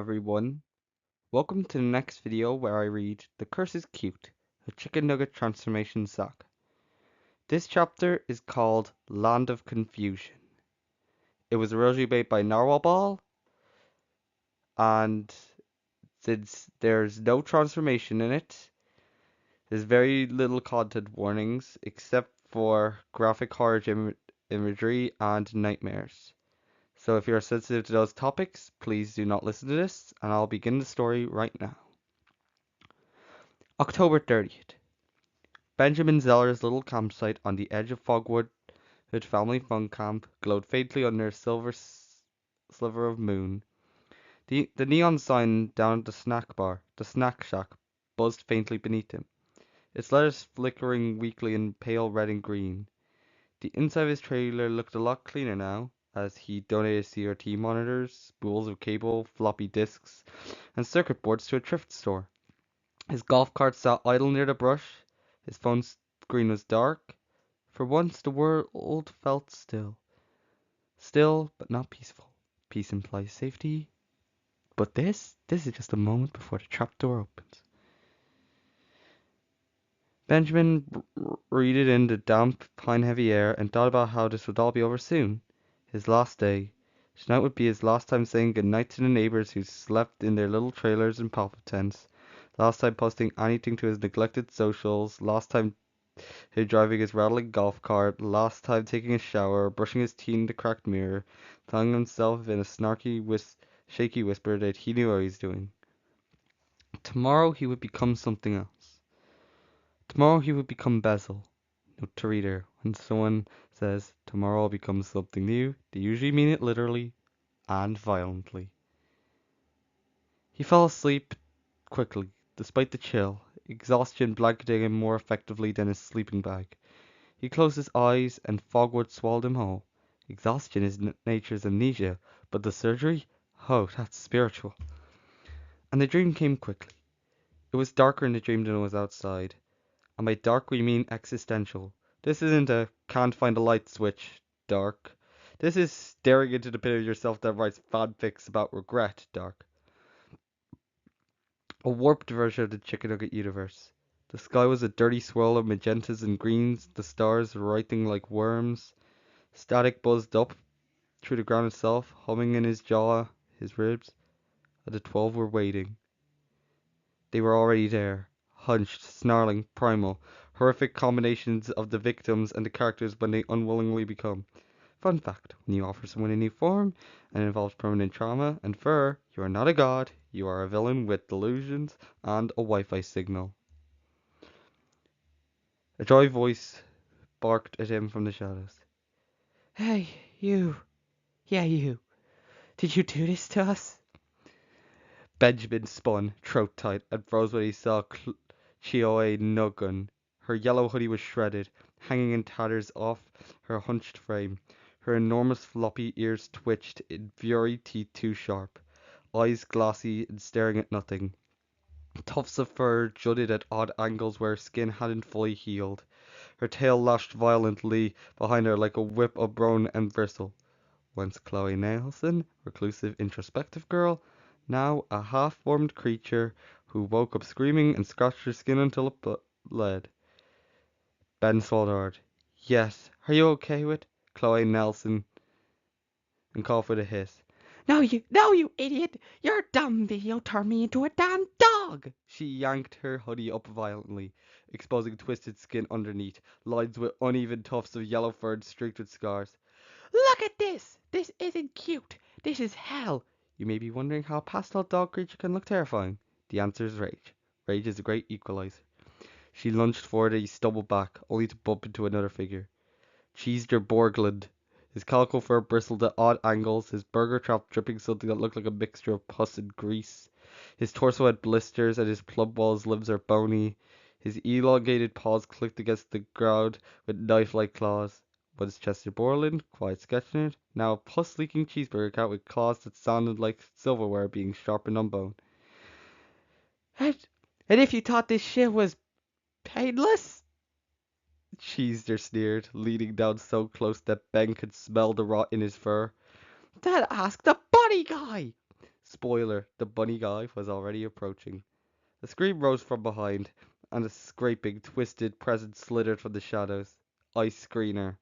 everyone. Welcome to the next video where I read The Curse is Cute, a chicken nugget transformation saga. This chapter is called Land of Confusion. It was originally made by Narwhal Ball, and since there's no transformation in it, there's very little content warnings except for graphic horror imagery and nightmares. So if you're sensitive to those topics, please do not listen to this, and I'll begin the story right now. October 30th. Benjamin Zeller's little campsite on the edge of Fogwood Family Fun Camp glowed faintly under a silver sliver of moon. The neon sign down at the snack shack, buzzed faintly beneath him, its letters flickering weakly in pale red and green. The inside of his trailer looked a lot cleaner now, as he donated CRT monitors, spools of cable, floppy disks, and circuit boards to a thrift store. His golf cart sat idle near the brush. His phone screen was dark. For once the world felt still. Still, but not peaceful. Peace implies safety. But this is just a moment before the trapdoor opens. Benjamin breathed in the damp, pine-heavy air and thought about how this would all be over soon. His last day. Tonight would be his last time saying goodnight to the neighbors who slept in their little trailers and pop-up tents. Last time posting anything to his neglected socials. Last time driving his rattling golf cart. Last time taking a shower, brushing his teeth in the cracked mirror, telling himself in a shaky whisper that he knew what he was doing. Tomorrow he would become something else. Tomorrow he would become Basil. Note to reader: when someone says tomorrow I'll become something new, they usually mean it literally and violently. He fell asleep quickly, despite the chill, exhaustion blanketing him more effectively than his sleeping bag. He closed his eyes and Fogwood swallowed him whole. Exhaustion is nature's amnesia, but the surgery? Oh, that's spiritual. And the dream came quickly. It was darker in the dream than it was outside. And by dark we mean existential. This isn't a can't find a light switch dark. This is staring into the pit of yourself that writes fanfics about regret dark. A warped version of the Chicken Nugget universe. The sky was a dirty swirl of magentas and greens, the stars writhing like worms. Static buzzed up through the ground itself, humming in his jaw, his ribs. And the 12 were waiting. They were already there, hunched, snarling, primal, horrific combinations of the victims and the characters when they unwillingly become. Fun fact: when you offer someone a new form and it involves permanent trauma and fur, you are not a god, you are a villain with delusions and a Wi-Fi signal. A dry voice barked at him from the shadows. Hey, you. Yeah, you. Did you do this to us? Benjamin spun, throat tight, and froze when he saw Chioe Nugun. Her yellow hoodie was shredded, hanging in tatters off her hunched frame. Her enormous floppy ears twitched, in fury teeth too sharp, eyes glassy and staring at nothing. Tufts of fur jutted at odd angles where her skin hadn't fully healed. Her tail lashed violently behind her like a whip of bone and bristle. Once Chloe Nelson, reclusive, introspective girl, now a half-formed creature who woke up screaming and scratched her skin until it bled. Ben swallowed hard. Yes, are you okay with Chloe Nelson? And coughed with a hiss. No, you idiot! Your damn video turned me into a damn dog! She yanked her hoodie up violently, exposing twisted skin underneath, lines with uneven tufts of yellow fur streaked with scars. Look at this! This isn't cute! This is hell! You may be wondering how a pastel dog creature can look terrifying. The answer is rage. Rage is a great equalizer. She lunged forward and he stumbled back, only to bump into another figure. Cheeser Borgland. His calico fur bristled at odd angles, his burger trap dripping something that looked like a mixture of pus and grease. His torso had blisters and his plump wall's limbs are bony. His elongated paws clicked against the ground with knife-like claws. Once Chester Borland, quiet sketching it, now a pus-leaking cheeseburger cat with claws that sounded like silverware being sharpened on bone. And if you thought this shit was painless? Cheeser sneered, leaning down so close that Ben could smell the rot in his fur. Then ask the bunny guy! Spoiler, the bunny guy was already approaching. A scream rose from behind, and a scraping, twisted presence slithered from the shadows. Ice Screener.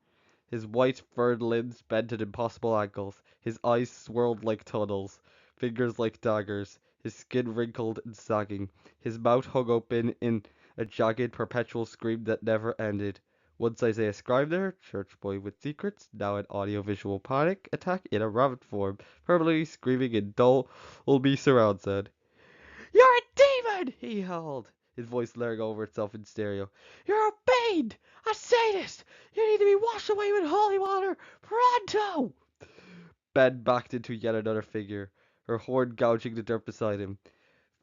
His white furred limbs bent at impossible angles, his eyes swirled like tunnels, fingers like daggers, his skin wrinkled and sagging, his mouth hung open in a jagged, perpetual scream that never ended. Once Isaiah Scribner, church boy with secrets, now an audiovisual panic attack in a rabbit form, permanently screaming in dull, ulby surround sound. "You're a demon!" he howled, his voice layering over itself in stereo. "You're a fiend! A sadist! You need to be washed away with holy water! Pronto!" Ben backed into yet another figure, her horn gouging the dirt beside him.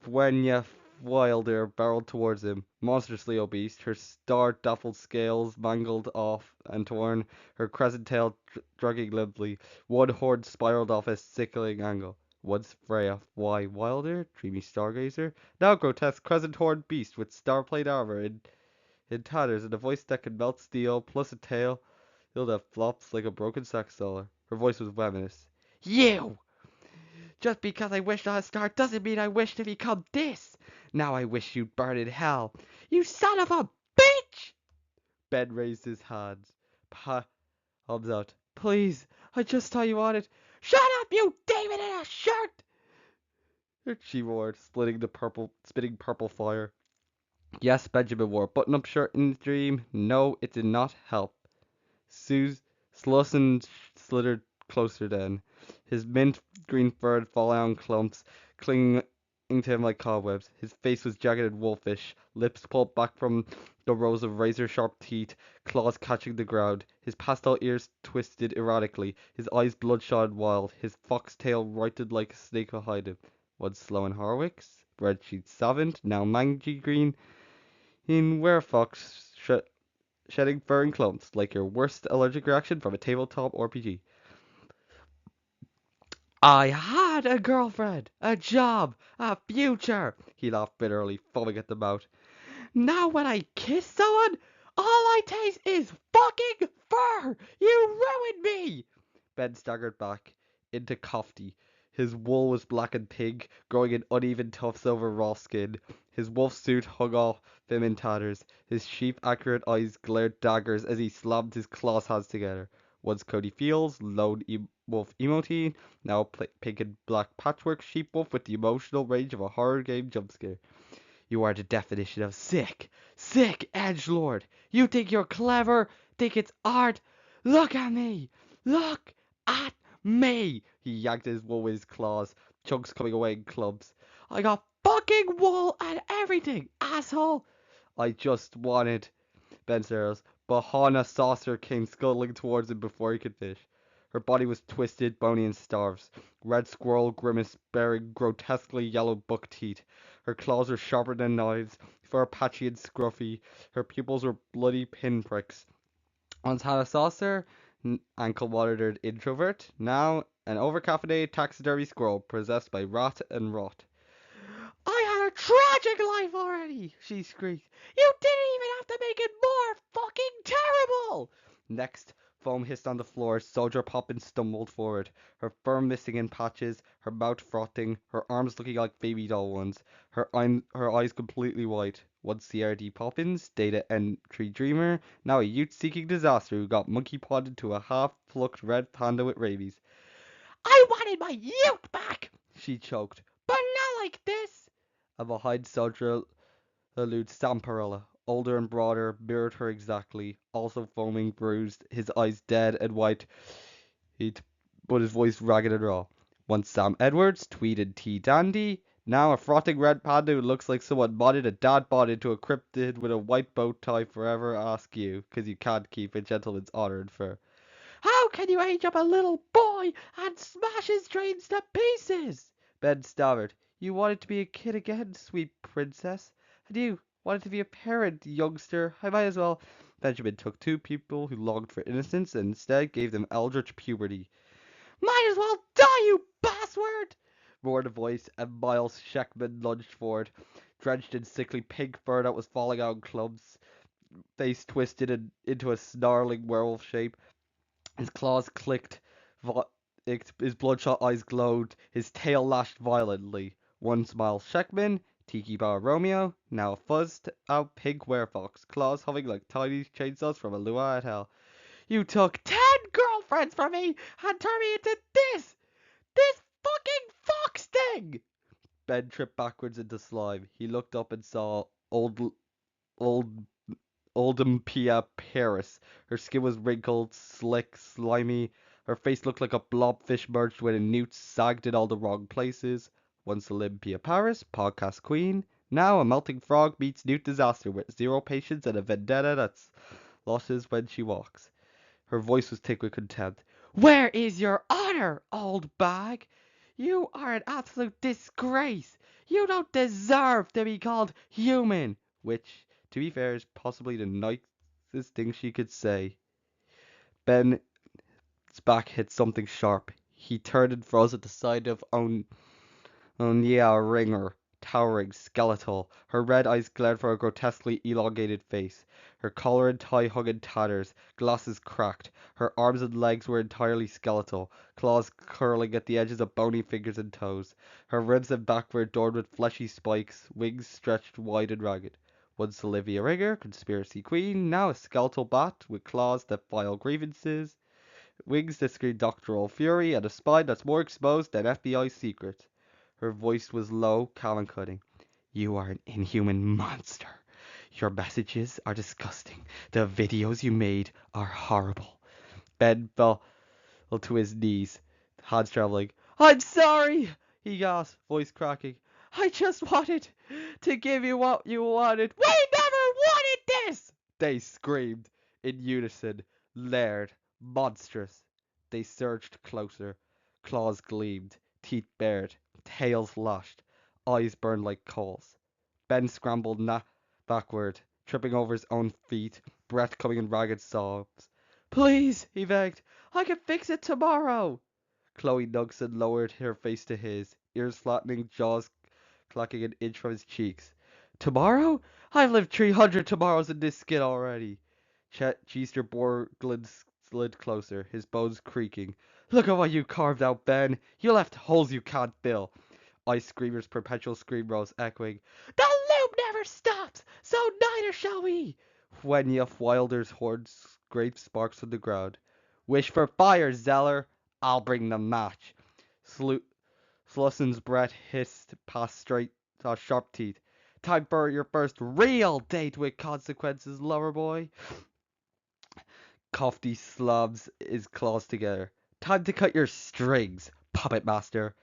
Fuenya Wilder barreled towards him, monstrously obese, her star-dappled scales mangled off and torn, her crescent tail dragging limply. One horn spiraled off a sickening angle. Once Freya Y. Wilder, dreamy stargazer, now grotesque crescent-horned beast with star-plate armor in tatters and a voice that could melt steel, plus a tail that flops like a broken sax dollar. Her voice was venomous. "You! Just because I wished on a star doesn't mean I wish to become this. Now I wish you'd burn in hell. You son of a bitch!" Ben raised his hands. Palms out. "Please, I just thought you wanted." "Shut up, you demon in a shirt!" she roared, spitting purple fire. Yes, Benjamin wore a button-up shirt in the dream. No, it did not help. Slussen slithered closer then, his mint green fur falling on clumps, clinging to him like cobwebs. His face was jagged and wolfish, lips pulled back from the rows of razor-sharp teeth, claws catching the ground. His pastel ears twisted erratically, his eyes bloodshot and wild, his fox tail righted like a snake behind him. Once Sloan Harwick's, breadsheet savant, now mangy green, in werefox shedding fur in clumps, like your worst allergic reaction from a tabletop RPG. "I had a girlfriend, a job, a future," he laughed bitterly, foaming at the mouth. "Now when I kiss someone, all I taste is fucking fur! You ruined me!" Ben staggered back into Kofti. His wool was black and pink, growing in uneven tufts over raw skin. His wolf suit hung off him in tatters. His sheep-accurate eyes glared daggers as he slammed his claws hands together. Once Cody Fields, lone wolf emote, now pink and black patchwork sheep wolf with the emotional range of a horror game jumpscare. "You are the definition of sick, sick edgelord. You think you're clever, think it's art. Look at me, look at me." He yanked his wool with his claws, chunks coming away in clumps. "I got fucking wool and everything, asshole." "I just wanted," Ben Saros, but Hannah Saucer came scuttling towards him before he could finish. Her body was twisted, bony, and starved. Red squirrel grimace bearing grotesquely yellow buck teeth. Her claws were sharper than knives, fur patchy and scruffy. Her pupils were bloody pinpricks. Once Hannah Saucer, ankle-monitored introvert, now an overcaffeinated taxidermy squirrel possessed by rot and rot. "I had a tragic life already," she screamed. "You didn't even have to make it more fucking terrible." Next, foam hissed on the floor. Soldier Poppins stumbled forward, her fur missing in patches, her mouth frothing, her arms looking like baby doll ones, her eyes completely white. Once CRD Poppins, data entry dreamer, now a youth-seeking disaster who got monkey-pawed into a half-plucked red panda with rabies. "I wanted my youth back," she choked, "but not like this." And behind Soldier elude Samparella, older and broader, mirrored her exactly, also foaming, bruised, his eyes dead and white, but his voice ragged and raw. Once Sam Edwards, tweeted tea dandy, now a frothing red panda who looks like someone modded a dad bod into a cryptid with a white bow tie forever ask you, 'cause you can't keep a gentleman's honor and fur. "How can you age up a little boy and smash his dreams to pieces?" Ben stammered. "You wanted to be a kid again, sweet princess. And you wanted to be a parent, youngster. I might as well." Benjamin took two people who longed for innocence and instead gave them eldritch puberty. "Might as well die, you bastard!" roared a voice, and Miles Sheckman lunged forward, drenched in sickly pink fur that was falling out in clumps, face twisted into a snarling werewolf shape. His claws clicked His bloodshot eyes glowed, his tail lashed violently. One smile Sheckman, Tiki Bar Romeo, now a fuzzed out pink werefox, claws hovering like tiny chainsaws from a luau at hell. You took 10 girlfriends from me and turned me into this fucking fox thing! Ben tripped backwards into slime. He looked up and saw old Olympia Paris. Her skin was wrinkled, slick, slimy. Her face looked like a blobfish merged with a newt, sagged in all the wrong places. Once Olympia Paris, podcast queen. Now a melting frog meets Newt Disaster with zero patience and a vendetta that's losses when she walks. Her voice was thick with contempt. Where is your honor, old bag? You are an absolute disgrace. You don't deserve to be called human. Which, to be fair, is possibly the nicest thing she could say. Ben's back hit something sharp. He turned and froze at the sight of Onya Ringer, towering, skeletal. Her red eyes glared from a grotesquely elongated face. Her collar and tie hung in tatters, glasses cracked. Her arms and legs were entirely skeletal, claws curling at the edges of bony fingers and toes. Her ribs and back were adorned with fleshy spikes, wings stretched wide and ragged. Once Olivia Ringer, conspiracy queen, now a skeletal bat with claws that file grievances, wings that scream doctoral fury, and a spine that's more exposed than FBI secrets. Her voice was low, calm, and cutting. You are an inhuman monster. Your messages are disgusting. The videos you made are horrible. Ben fell to his knees, hands trembling. I'm sorry, he gasped, voice cracking. I just wanted to give you what you wanted. We never wanted this! They screamed in unison, layered, monstrous. They surged closer. Claws gleamed, teeth bared, tails lashed, eyes burned like coals. Ben scrambled backward, tripping over his own feet, breath coming in ragged sobs. Please, he begged. I can fix it tomorrow. Chloe Nugson lowered her face to his, ears flattening, jaws clacking an inch from his cheeks. Tomorrow? I've lived 300 tomorrows in this skin already. Chet Chester Borglund slid closer, his bones creaking. Look at what you carved out, Ben. You left holes you can't fill. Ice Screamer's perpetual scream rose, echoing. The loop never stops, so neither shall we. When Yuff Wilder's horn scraped sparks from the ground. Wish for fire, Zeller. I'll bring the match. Slussen's breath hissed past sharp teeth. Time for your first real date with consequences, lover boy. Coughed he slobs his claws together. Time to cut your strings, puppet master.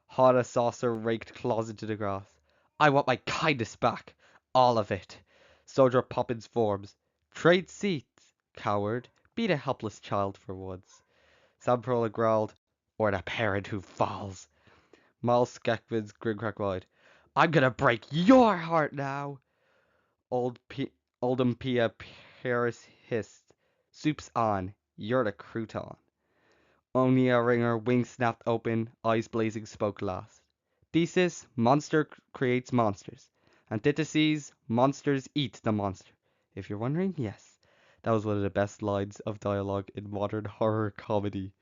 Hana Saucer raked claws into the grass. I want my kindness back. All of it. Soldier Poppins forms. Trade seats, coward. Be the helpless child for once. Samprola growled. Or the parent who falls. Miles Skekman's grin cracked wide. I'm gonna break your heart now. Oldham Pia Paris hissed. Soup's on. You're the crouton. Onya Ringer, wings snapped open, eyes blazing, spoke last. Thesis, monster creates monsters. Antitheses, monsters eat the monster. If you're wondering, yes, that was one of the best lines of dialogue in modern horror comedy.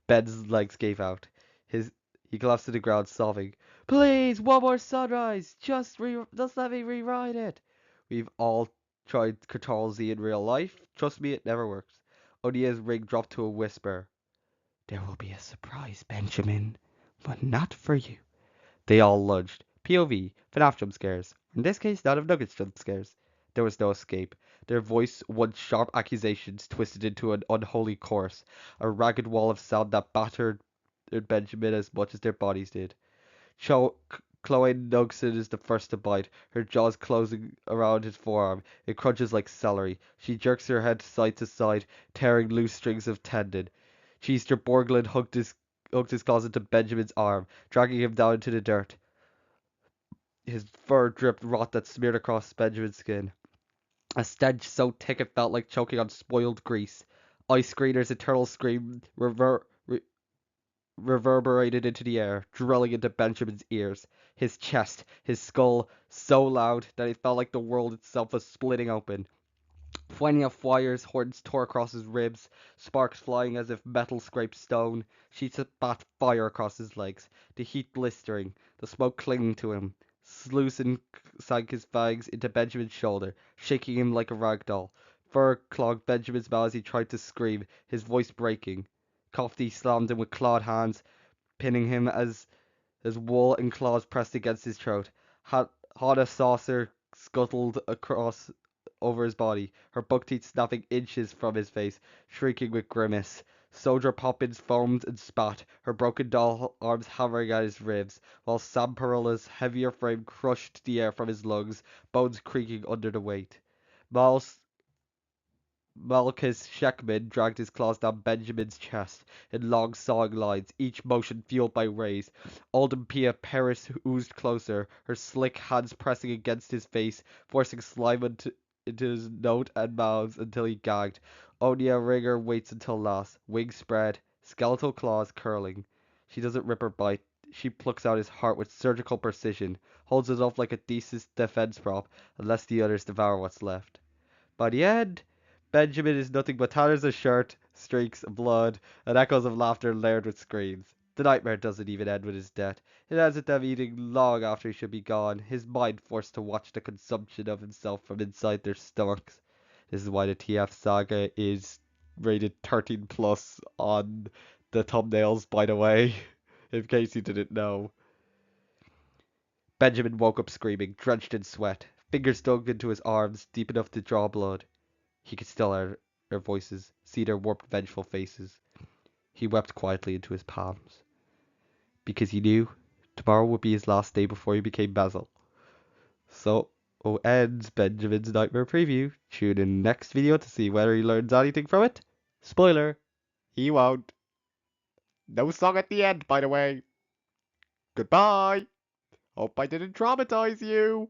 Ben's legs gave out. He collapsed to the ground, sobbing. Please, one more sunrise. Just let me rewrite it. We've all tried Control Z in real life. Trust me, it never works. Onya's ring dropped to a whisper. There will be a surprise, Benjamin, but not for you. They all lunged. POV, FNAF jump scares. In this case, not of Nuggets jump scares. There was no escape. Their voice won sharp accusations twisted into an unholy chorus, a ragged wall of sound that battered Benjamin as much as their bodies did. Chloe Nugson is the first to bite, her jaws closing around his forearm. It crunches like celery. She jerks her head side to side, tearing loose strings of tendon. Chester Borglund hooked his claws into Benjamin's arm, dragging him down into the dirt. His fur dripped rot that smeared across Benjamin's skin. A stench so thick it felt like choking on spoiled grease. Ice Screener's eternal scream reverberated into the air, drilling into Benjamin's ears. His chest, his skull, so loud that it felt like the world itself was splitting open. When a fire's horns tore across his ribs, sparks flying as if metal scraped stone, sheets of bat fire across his legs, the heat blistering, the smoke clinging to him. Sluicin sank his fangs into Benjamin's shoulder, shaking him like a rag doll. Fur clogged Benjamin's mouth as he tried to scream, his voice breaking. Kofti slammed him with clawed hands, pinning him as wool and claws pressed against his throat. Hana Saucer scuttled across over his body, her buck teeth snapping inches from his face, shrieking with grimace. Soldier Poppins foamed and spat, her broken doll arms hammering at his ribs, while Samparilla's heavier frame crushed the air from his lungs, bones creaking under the weight. Mal's Malchus Sheckman dragged his claws down Benjamin's chest in long sawing lines, each motion fueled by rays. Olympia Paris oozed closer, her slick hands pressing against his face, forcing slime into his nose and mouth until he gagged. Onia Ringer waits until last, wings spread, skeletal claws curling. She doesn't rip or bite. She plucks out his heart with surgical precision, holds it up like a decent defense prop, and lets the others devour what's left. By the end, Benjamin is nothing but tatters of shirt, streaks of blood, and echoes of laughter layered with screams. The nightmare doesn't even end with his death. It ends with them eating long after he should be gone, his mind forced to watch the consumption of himself from inside their stomachs. This is why the TF saga is rated 13 plus on the thumbnails, by the way, in case you didn't know. Benjamin woke up screaming, drenched in sweat, fingers dug into his arms, deep enough to draw blood. He could still hear their voices, see their warped, vengeful faces. He wept quietly into his palms, because he knew tomorrow would be his last day before he became Basil. So ends Benjamin's Nightmare Preview. Tune in next video to see whether he learns anything from it. Spoiler, he won't. No song at the end, by the way. Goodbye. Hope I didn't traumatize you.